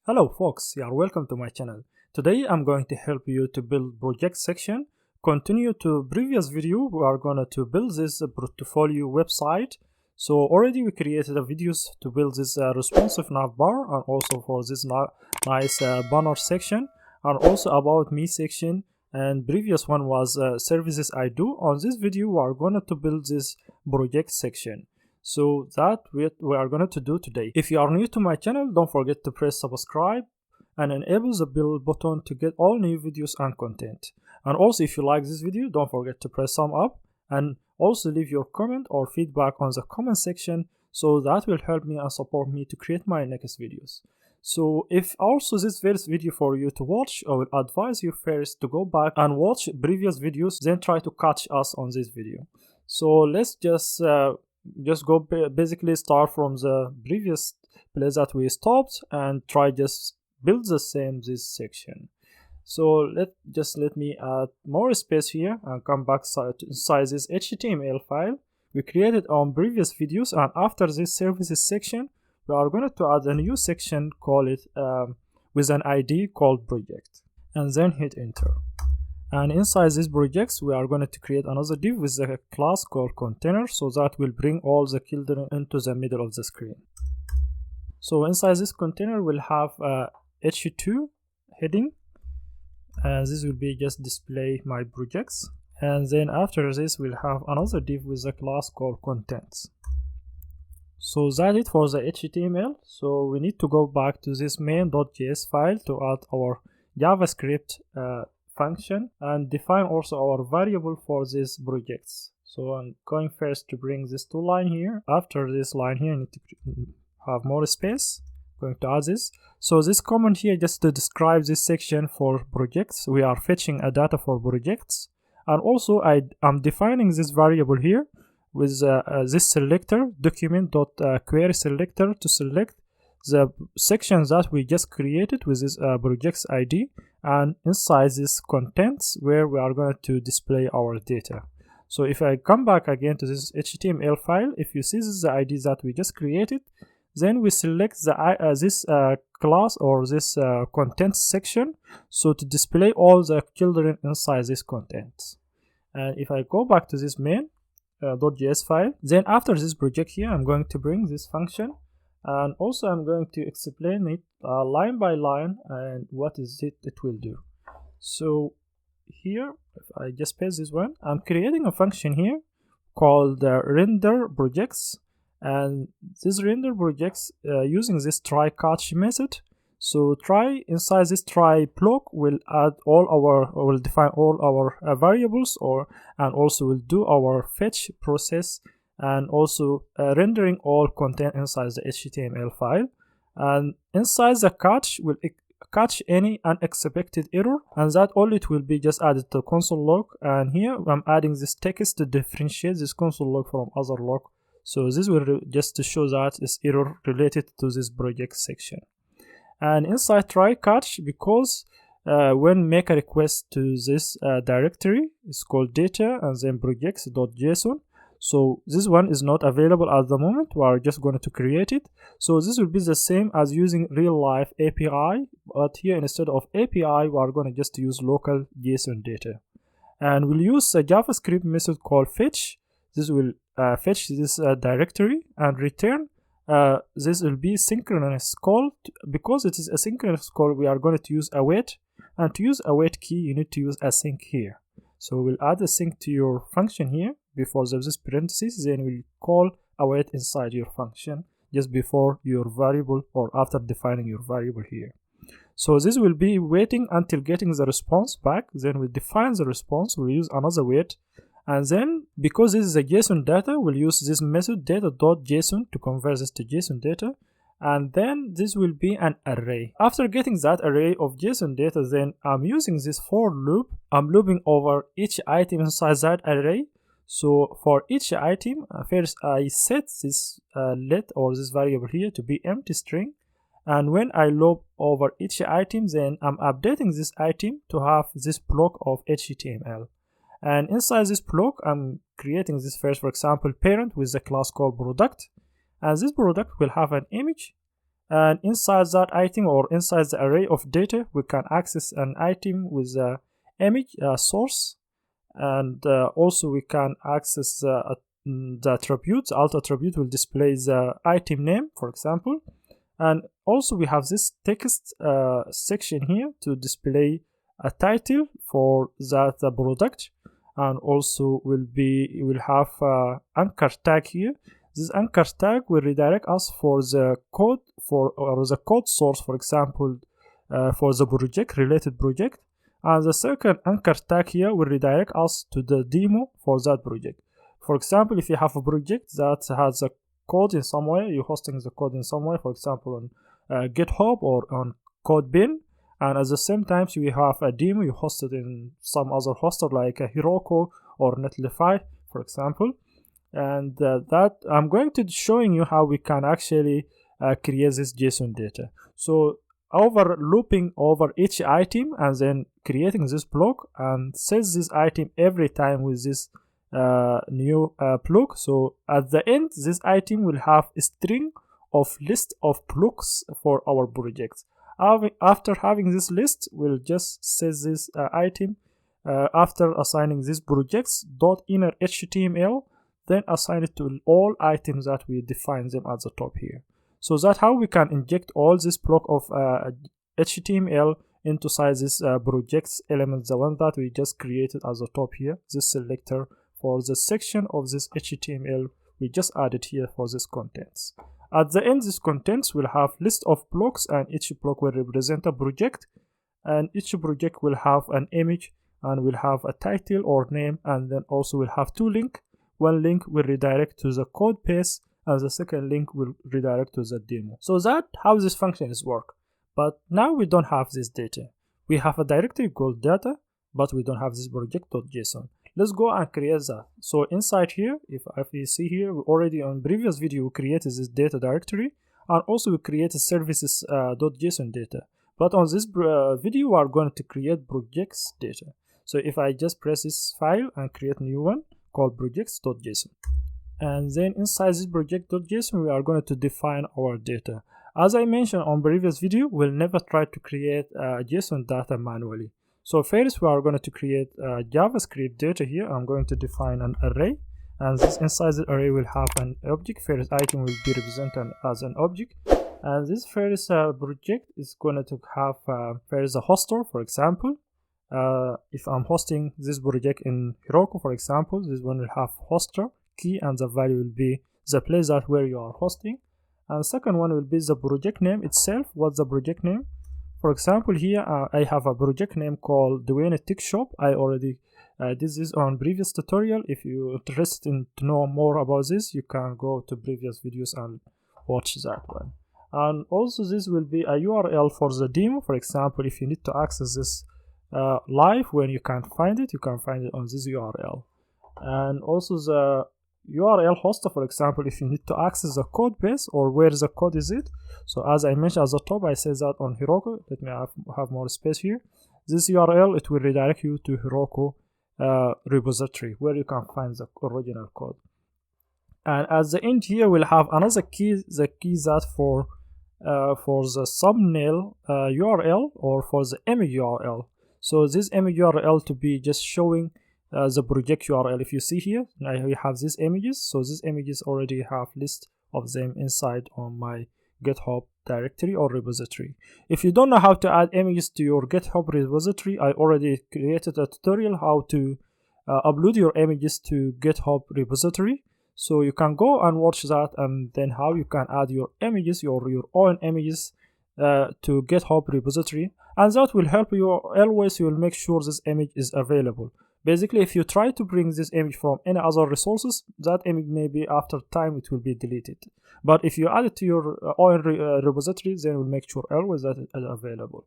Hello folks, you are welcome to my channel. Today I'm going to help you to build project section. Continue to previous video, we are going to build this portfolio website. So already we created a videos to build this responsive navbar, and also for this nice banner section, and also about me section, and previous one was services I do. On this video we are going to build this project section. So that we are going to do today. If you are new to my channel, don't forget to press subscribe and enable the bell button to get all new videos and content. And also if you like this video, don't forget to press thumb up and also leave your comment or feedback on the comment section, so that will help me and support me to create my next videos. So if also this first video for you to watch, I will advise you first to go back and watch previous videos, then try to catch us on this video. So let's just go basically start from the previous place that we stopped and try just build the same this section. So let me add more space here and come back inside this HTML file we created on previous videos, and after this services section we are going to add a new section, call it with an ID called project, and then hit enter. And inside these projects we are going to create another div with a class called container, so that will bring all the children into the middle of the screen. So inside this container we'll have h2 heading, and this will be just display my projects. And then after this we'll have another div with a class called contents. So that's it for the HTML. So we need to go back to this main.js file to add our JavaScript function and define also our variable for these projects. So I'm going first to bring this two line here. After this line here I need to have more space. I'm going to add this. So this comment here just to describe this section for projects. We are fetching a data for projects, and also I'm defining this variable here with this selector document.query selector to select the sections that we just created with this project's ID, and inside this contents where we are going to display our data. So if I come back again to this HTML file, if you see this is the ID that we just created, then we select this class or this contents section, so to display all the children inside this contents. And if I go back to this main.js file, then after this project here I'm going to bring this function, and also I'm going to explain it line by line and what is it will do. So here if I just paste this one, I'm creating a function here called render projects, and this render projects using this try catch method. So try inside this try block will define all our variables, and also will do our fetch process, and also rendering all content inside the HTML file. And inside the catch will catch any unexpected error, and that all it will be just added to console log. And here I'm adding this text to differentiate this console log from other log. So this will just to show that is error related to this project section. And inside try catch, because when make a request to this directory, it's called data and then projects.json. So this one is not available at the moment, we are just going to create it. So this will be the same as using real life API, but here instead of API we are going to just use local JSON data, and we'll use a JavaScript method called fetch. This will fetch this directory and return. This will be synchronous call. Because it is a synchronous call, we are going to use await, and to use await key you need to use async here. So we'll add async to your function here before this parentheses, then we'll call await inside your function just before your variable or after defining your variable here. So this will be waiting until getting the response back, then we'll define the response, we'll use another wait, and then because this is a JSON data, we'll use this method data.json to convert this to JSON data, and then this will be an array. After getting that array of JSON data, then I'm using this for loop. I'm looping over each item inside that array. So for each item, first I set this let or this variable here to be empty string, and when I loop over each item, then I'm updating this item to have this block of HTML. And inside this block I'm creating this first, for example, parent with a class called product, and this product will have an image And inside that item or inside the array of data, we can access an item with a image source, and also we can access the attribute. The alt attribute will display the item name, for example. And also we have this text section here to display a title for that product, and also will have anchor tag here. This anchor tag will redirect us for the code or the code source, for example, for the related project. And the second anchor tag here will redirect us to the demo for that project. For example, if you have a project that has a code in somewhere, you're hosting the code in somewhere, for example on GitHub or on CodeBin, and at the same time you have a demo you hosted in some other hoster like a Heroku or Netlify, for example. And that I'm going to showing you how we can actually create this JSON data. So looping over each item and then creating this block and sets this item every time with this new block. So at the end, this item will have a string of list of blocks for our projects. After having this list, we'll just set this item after assigning this projects.inner HTML, then assign it to all items that we define them at the top here. So that's how we can inject all this block of HTML into this projects element, the one that we just created at the top here, this selector for the section of this HTML we just added here for this contents. At the end, this contents will have list of blocks, and each block will represent a project, and each project will have an image and will have a title or name, and then also will have two links. One link will redirect to the code base, and the second link will redirect to the demo. So that's how these functions work. But now we don't have this data. We have a directory called data, but we don't have this project.json. Let's go and create that. So inside here, if you see here, we already on previous video we created this data directory, and also we created services.json data. But on this video, we are going to create projects data. So if I just press this file and create a new one called projects.json, and then inside this project.json, we are going to define our data. As I mentioned on previous video, we'll never try to create JSON data manually. So first we are going to create JavaScript data here. I'm going to define an array, and this inside the array will have an object. First item will be represented as an object, and this first project is going to have first a hoster. For example, if I'm hosting this project in Heroku, for example, this one will have hoster key, and the value will be the place that where you are hosting. And second one will be the project name itself. What's the project name? For example, here I have a project name called Dwayne Tech Shop. I already did this on previous tutorial. If you're interested in to know more about this, you can go to previous videos and watch that one. And also this will be a URL for the demo. For example, if you need to access this live when you can't find it, you can find it on this URL. And also the URL hoster, for example, if you need to access the code base or where the code is it. So as I mentioned at the top, I said that on Heroku. Let me have more space here. This URL, it will redirect you to Heroku repository where you can find the original code. And at the end here, we'll have another key, the key that for the thumbnail URL or for the image URL. So this image URL to be just showing the project URL. If you see here, now we have these images. So these images already have list of them inside on my GitHub directory or repository. If you don't know how to add images to your GitHub repository, I already created a tutorial how to upload your images to GitHub repository. So you can go and watch that, and then how you can add your images, your own images to GitHub repository, and that will help you. Always you will make sure this image is available. Basically, if you try to bring this image from any other resources, that image maybe after time it will be deleted. But if you add it to your own repository, then we'll make sure always that it is available.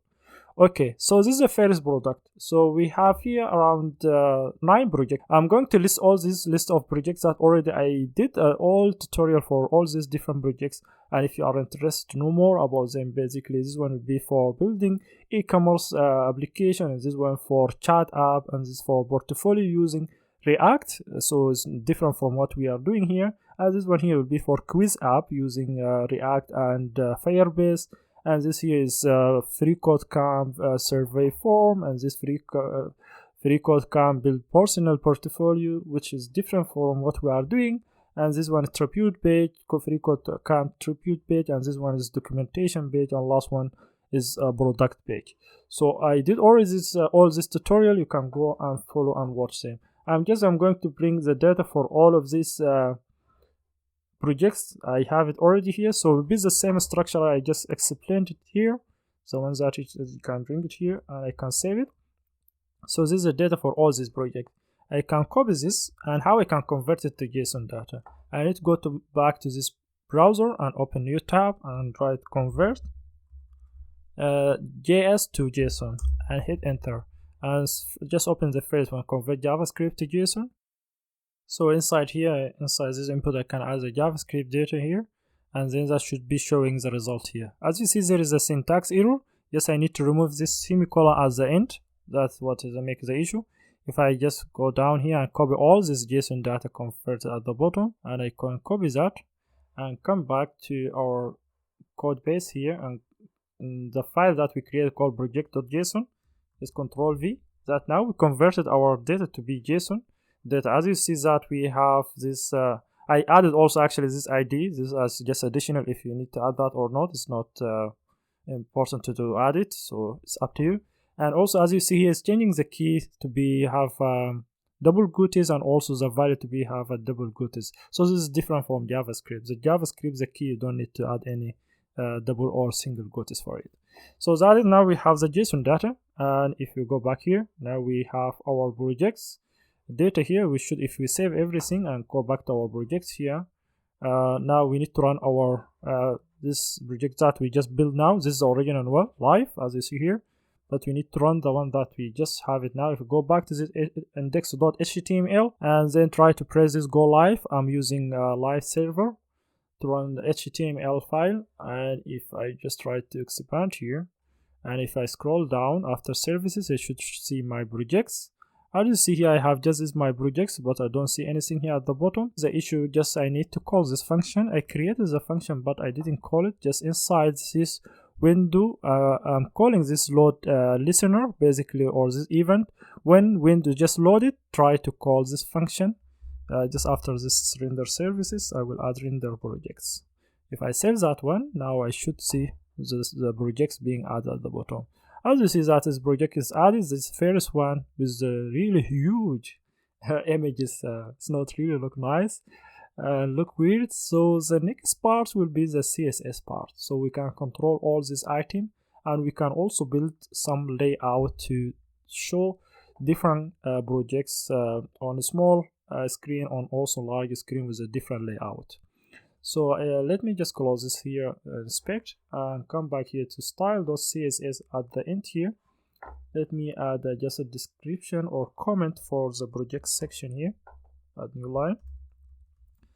Okay, so this is the first product. So we have here around 9 projects. I'm going to list all this list of projects that already I did all tutorial for all these different projects. And if you are interested to know more about them, basically this one will be for building e-commerce application, and this one for chat app, and this for portfolio using React. So it's different from what we are doing here. and this one here will be for quiz app using React and Firebase, and this here is free code camp survey form, and this free code camp build personal portfolio, which is different from what we are doing. And this one is tribute page, free code camp tribute page, and this one is documentation page, and last one is a product page. So I did already all this tutorial. You can go and follow and watch them. I'm going to bring the data for all of these projects. I have it already here, so it will be the same structure I just explained it here. The ones that you can bring it here, and I can save it. So this is the data for all these projects. I can copy this, and how I can convert it to JSON data. I need to go back to this browser and open new tab and try to convert JS to JSON and hit enter, and just open the first one, convert JavaScript to JSON. So inside here, inside this input, I can add the JavaScript data here, and then that should be showing the result here. As you see, there is a syntax error. Yes, I need to remove this semicolon at the end. That's what makes the issue. If I just go down here and copy all this JSON data converted at the bottom, and I can copy that and come back to our code base here, and in the file that we created called project.json, just Control V. That now we converted our data to be JSON data. As you see that we have this, I added also actually this ID. This is just additional. If you need to add that or not, it's not important to add it, so it's up to you. And also, as you see here, it's changing the key to be have double quotes, and also the value to be have a double quotes. So this is different from JavaScript. The JavaScript, the key, you don't need to add any double or single quotes for it. So that is, now we have the JSON data, and if you go back here, now we have our projects data here. We should, if we save everything and go back to our projects here, now we need to run our this project that we just built now. This is the original one live, as you see here. But we need to run the one that we just have it now. If we go back to this index.html and then try to press this go live, I'm using live server to run the HTML file. And if I just try to expand here, and if I scroll down after services, I should see my projects. As you see here, I have just this my projects, but I don't see anything here at the bottom. The issue, just I need to call this function. I created the function, but I didn't call it. Just inside this window, I'm calling this load listener basically, or this event. When window just loaded, try to call this function. Just after this render services, I will add render projects. If I save that one, now I should see the projects being added at the bottom. As you see that this project is added, this first one with the really huge images, it's not really look nice. Look weird. So the next part will be the CSS part, so we can control all this item, and we can also build some layout to show different projects on a small screen, on also large screen with a different layout. So let me just close this here, inspect, and come back here to style.css at the end here. Let me add just a description or comment for the project section here, add new line.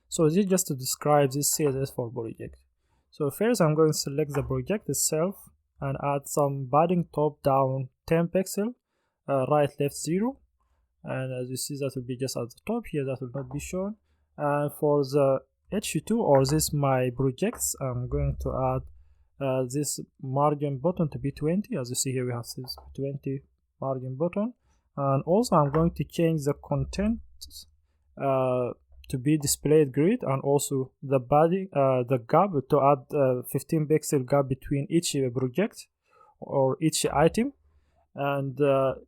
So this is just to describe this CSS for project. So first I'm going to select the project itself and add some padding top down 10 pixel, right left 0, and as you see that will be just at the top here, that will not be shown. And for the H2 or this my projects, I'm going to add this margin button to be 20. As you see here, we have this 20 margin button, and also I'm going to change the content to be displayed grid, and also the body the gap to add 15 pixel gap between each project or each item. And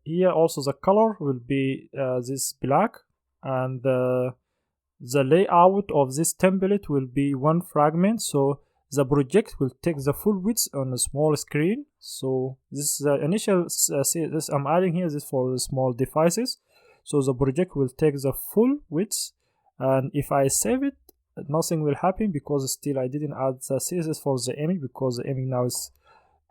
here also the color will be this black, and the layout of this template will be one fragment, so the project will take the full width on a small screen. So this is the initial this I'm adding here, this for the small devices, so the project will take the full width. And if I save it, nothing will happen because still I didn't add the CSS for the image, because the image now is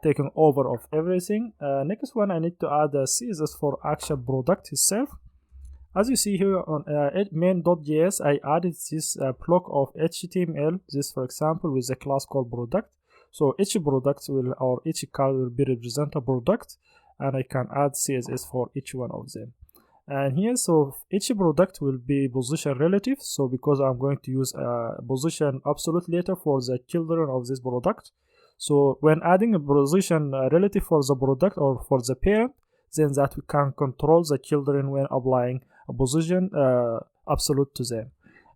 taking over of everything. Next one, I need to add a CSS for actual product itself. As you see here on main.js, I added this block of HTML, this for example with a class called product. So each product will, or each card will be represent a product, and I can add CSS for each one of them. And here, so each product will be position relative. So because I'm going to use a position absolute later for the children of this product, so when adding a position relative for the product or for the parent, then that we can control the children when applying a position absolute to them.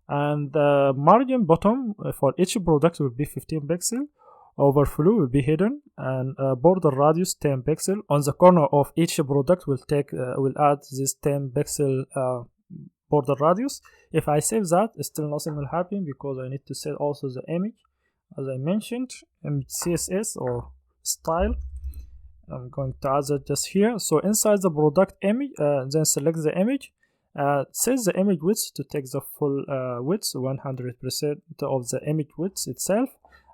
And the margin bottom for each product will be 15 pixel. Overflow will be hidden, and border radius 10 pixel. On the corner of each product will add this 10 pixel border radius. If I save that, still nothing will happen because I need to set also the image, as I mentioned, image CSS or style. I'm going to add that just here. So inside the product image, then select the image, set the image width to take the full width, 100% of the image width itself,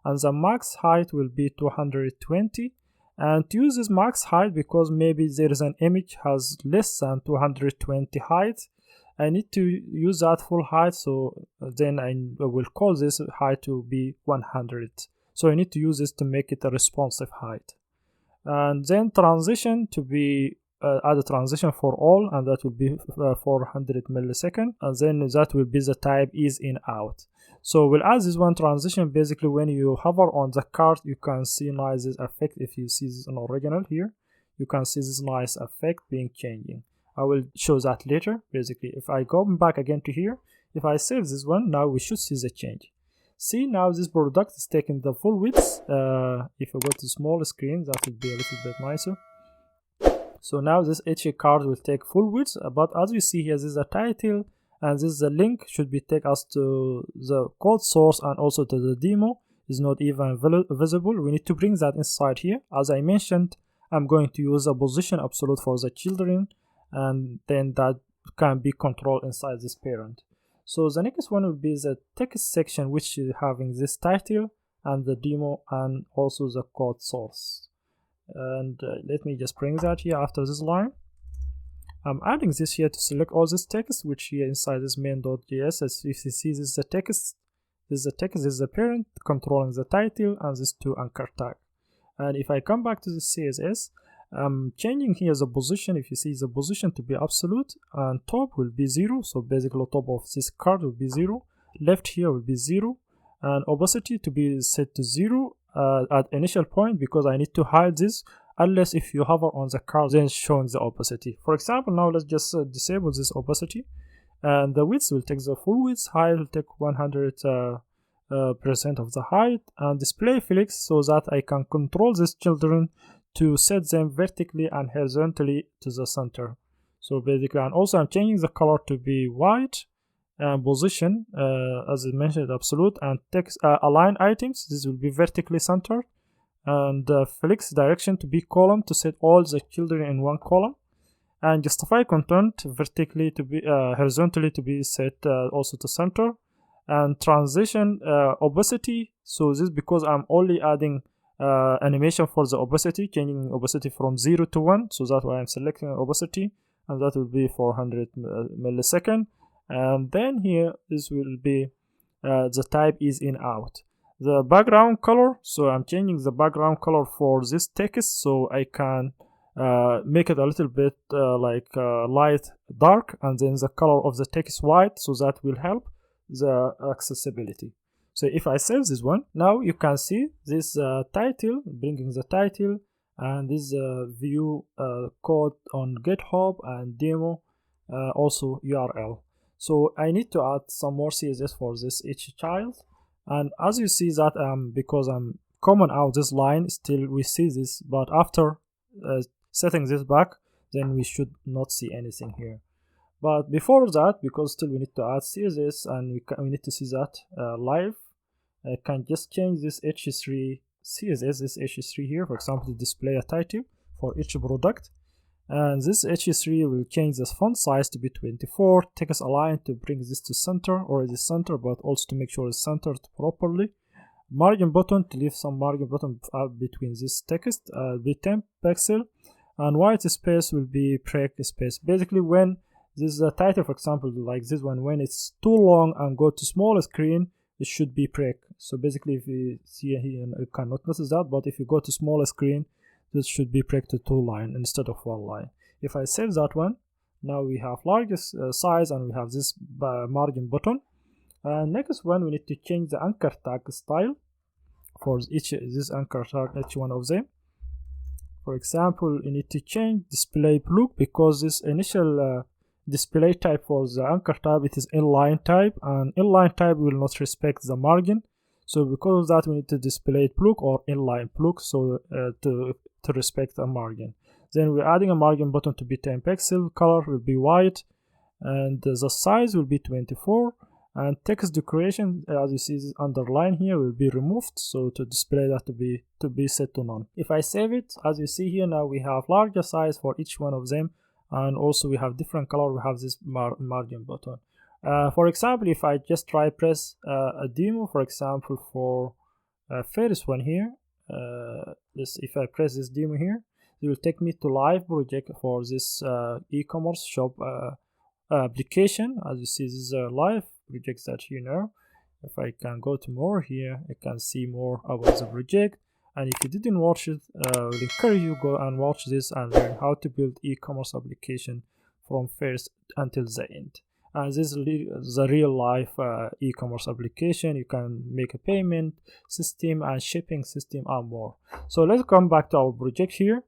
and the max height will be 220. And to use this max height, because maybe there is an image has less than 220 height, I need to use that full height, so then I will call this height to be 100. So I need to use this to make it a responsive height. And then transition to be add a transition for all, and that will be 400 millisecond, and then that will be the type is in out. So we'll add this one transition. Basically, when you hover on the card, you can see nice this effect. If you see this in original here, you can see this nice effect being changing. I will show that later. Basically, if I go back again to here, if I save this one, now we should see the change. See, now this product is taking the full width. If I go to small screen, that will be a little bit nicer. So now this HA card will take full width, but as you see here, this is a title, and this is a link should be take us to the code source and also to the demo. Is not even visible. We need to bring that inside here. As I mentioned, I'm going to use a position absolute for the children, and then that can be controlled inside this parent. So the next one will be the text section, which is having this title and the demo and also the code source. And let me just bring that here after this line. I'm adding this here to select all this text, which here inside this main.js, as if you see, this is the text, this is the text, this is the parent controlling the title, and this two anchor tag. And if I come back to the CSS, I'm changing here the position. If you see the position to be absolute, and top will be 0, so basically top of this card will be 0, left here will be 0, and opacity to be set to 0 at initial point, because I need to hide this unless if you hover on the card, then showing the opacity. For example, now let's just disable this opacity, and the width will take the full width, height will take 100% of the height, and display flex, so that I can control these children to set them vertically and horizontally to the center. So basically, and also I'm changing the color to be white, and position as I mentioned absolute, and text align items, this will be vertically centered, and flex direction to be column to set all the children in one column, and justify content vertically to be horizontally to be set also to center, and transition opacity, so this because I'm only adding animation for the opacity, changing opacity from 0 to 1, so that's why I'm selecting opacity, and that will be 400 millisecond. And then here this will be the type is in out. The background color, so I'm changing the background color for this text, so I can make it a little bit light dark, and then the color of the text white, so that will help the accessibility. So if I save this one, now you can see this title, bringing the title, and this view code on GitHub and demo, also URL. So I need to add some more CSS for this each child. And as you see that because I'm comment out this line, still we see this, but after setting this back, then we should not see anything here. But before that, because still we need to add CSS and we need to see that live, I can just change this H3 CSS, this H3 here, for example, to display a title for each product. And this H3 will change this font size to be 24, text align to bring this to center, already center, but also to make sure it's centered properly. Margin button to leave some margin button between this text, be 10 pixel, and white space will be break space. Basically, when this is a title, for example, like this one, when it's too long and go to small screen, it should be break. So basically, if you see here, you cannot notice that, but if you go to smaller screen, this should be break to 2 line instead of 1 line. If I save that one, Now we have largest size, and we have this margin button. Next one, we need to change the anchor tag style for this anchor tag, each one of them. For example, you need to change display blue, because this initial display type for the anchor tab, it is inline type, and inline type will not respect the margin. So because of that, we need to display it blue or inline blue, so to respect the margin. Then we're adding a margin button to be 10 pixel, color will be white, and the size will be 24, and text decoration, as you see, this underline here will be removed, so to display that to be set to none. If I save it, as you see here, now we have larger size for each one of them, and also we have different color. We have this margin button. For example, if I just try press a demo, for example, for first one here, if I press this demo here, it will take me to live project for this e-commerce shop application. As you see, this is a live project that you know. If I can go to more here, I can see more about the project. And if you didn't watch it, I will encourage you go and watch this and learn how to build e-commerce application from first until the end. And this is the real life e-commerce application. You can make a payment system and shipping system and more. So let's come back to our project here,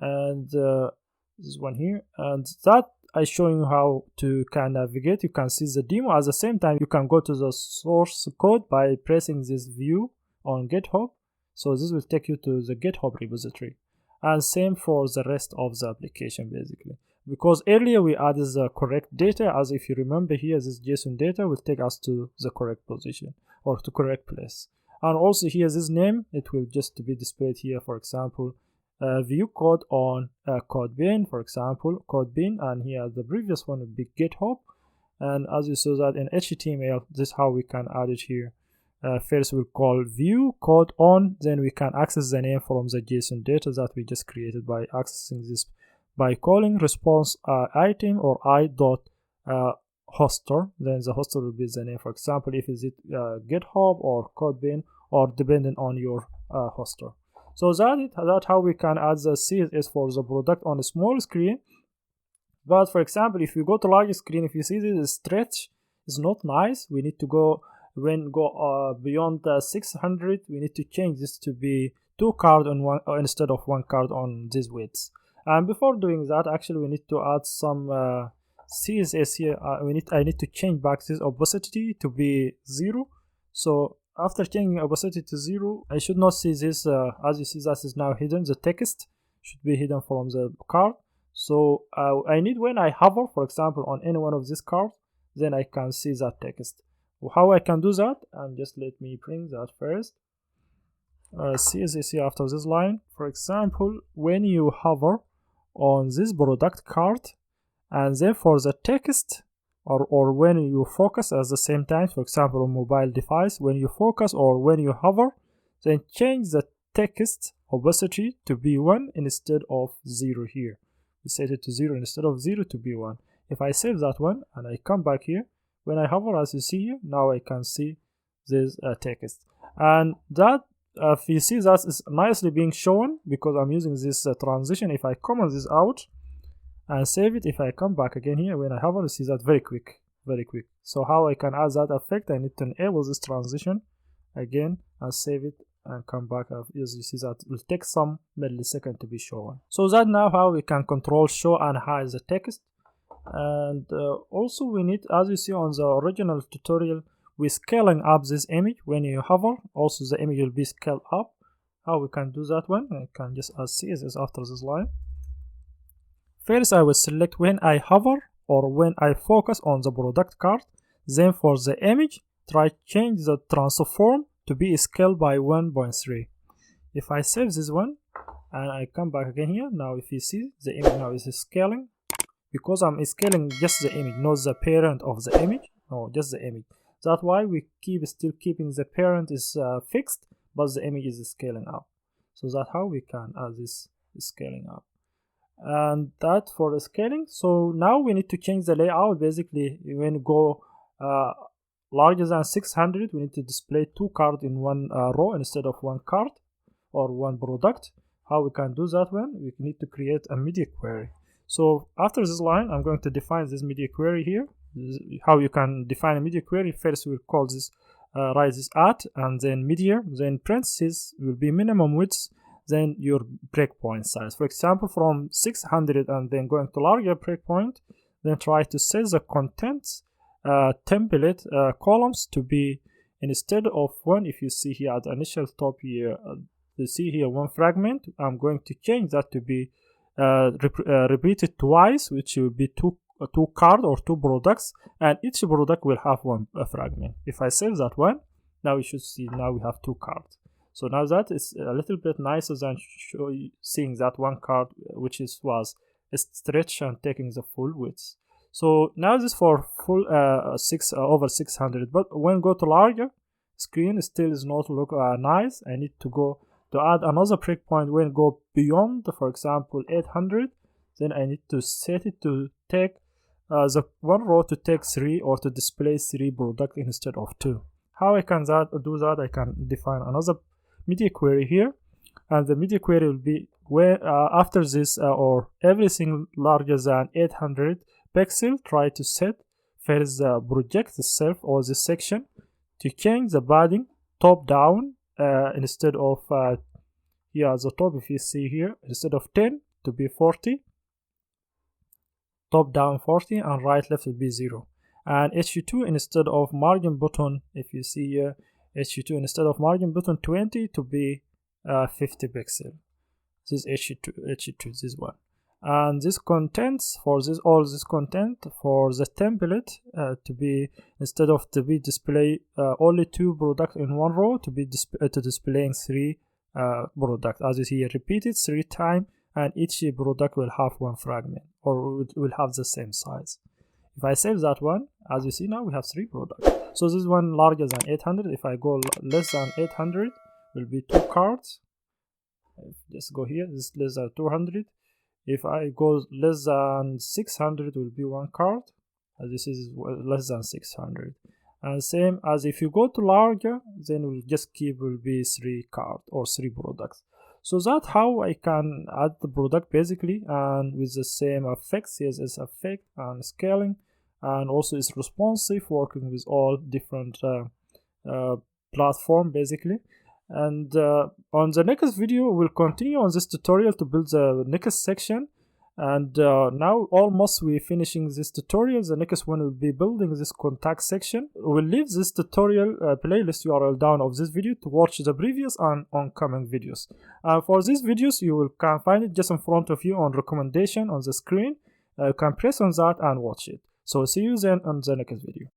and this one here, and that I show you how to can navigate. You can see the demo. At the same time, you can go to the source code by pressing this view on GitHub. So this will take you to the GitHub repository, and same for the rest of the application basically. Because earlier we added the correct data, as if you remember here, this JSON data will take us to the correct position or to correct place. And also here, this name, it will just be displayed here. For example, view code on code bin, for example, code bin, and here the previous one would be GitHub. And as you saw that in HTML, this is how we can add it here. First we'll call view code on, then we can access the name from the JSON data that we just created by accessing this by calling response item or i.hoster. Then the hoster will be the name. For example, if is it GitHub or code bin, or depending on your hoster. So that's how we can add the CSS for the product on a small screen. But for example, if you go to large screen, if you see this stretch is not nice, we need to go beyond 600. We need to change this to be 2 cards on one instead of 1 card on this width. And before doing that, actually we need to add some CSS here. I need to change back this opacity to be 0. So after changing opacity to 0, I should not see this. As you see, that is now hidden. The text should be hidden from the card. So I need, when I hover, for example, on any one of these cards, then I can see that text. How I can do that? And just let me bring that first. CSS here after this line. For example, when you hover on this product card, and then for the text, or when you focus at the same time, for example on mobile device, when you focus or when you hover, then change the text opacity to be 1 instead of 0 here. We set it to 0 instead of 0 to be 1. If I save that one and I come back here, when I hover, as you see here, now I can see this text. And that if you see, that is nicely being shown because I'm using this transition. If I comment this out and save it, if I come back again here, when I hover, you see that very quick. So how I can add that effect? I need to enable this transition again and save it and come back. As you see, that will take some milliseconds to be shown. So that now how we can control show and hide the text. And also we need, as you see on the original tutorial, we're scaling up this image. When you hover, also the image will be scaled up. How we can do that one? I can just add CSS after this line. First, I will select when I hover or when I focus on the product card. Then for the image, try change the transform to be scaled by 1.3. If I save this one and I come back again here, now if you see the image now is scaling, because I'm scaling just the image, not the parent of the image, no, just the image. That's why we still keeping the parent is fixed, but the image is scaling up. So that's how we can add this scaling up. And that for the scaling. So now we need to change the layout. Basically, when you go larger than 600, we need to display 2 cards in one row instead of 1 card or 1 product. How we can do that one? We need to create a media query. So after this line, I'm going to define this media query here. How you can define a media query: first we'll call this write this at, and then media, then parentheses will be minimum width, then your breakpoint size. For example, from 600 and then going to larger breakpoint, then try to set the contents template columns to be, instead of one, if you see here at the initial top here, you see here one fragment, I'm going to change that to be repeated twice, which will be two cards or two products, and each product will have one fragment. If I save that one, now you should see now we have two cards. So now that is a little bit nicer than seeing that one card which was stretched and taking the full width. So now this for full over 600, but when go to larger screen, still is not look nice. I need to go to add another breakpoint. When go beyond, for example, 800, then I need to set it to take the one row to take 3 or to display 3 products instead of 2. How I can do that? I can define another media query here, and the media query will be where after this or everything larger than 800 pixel, try to set first the project itself or the section to change the padding top down instead of here at the top, if you see here, instead of 10 to be 40, top down 40, and right left will be 0. And HU2 instead of margin button, if you see here, HU2 instead of margin button 20 to be 50 pixel. This is HU2, this one. And this contents for this, all this content for the template to be, instead of to be display only 2 products in one row, to be displaying 3 products, as you see here, repeated 3 times, and each product will have 1 fragment or will have the same size. If I save that one, as you see now we have 3 products. So this one larger than 800. If I go less than 800, will be 2 cards. Just go here, this is less than 200. If I go less than 600, will be 1 card. This is less than 600. And same as if you go to larger, then we'll just keep will be 3 cards or 3 products. So that's how I can add the product basically, and with the same effect, CSS effect and scaling, and also it's responsive, working with all different platform basically. And on the next video we'll continue on this tutorial to build the next section. And now almost we're finishing this tutorial. The next one will be building this contact section. We'll leave this tutorial playlist URL down of this video to watch the previous and oncoming videos. For these videos you can find it just in front of you on recommendation on the screen. You can press on that and watch it. So see you then on the next video.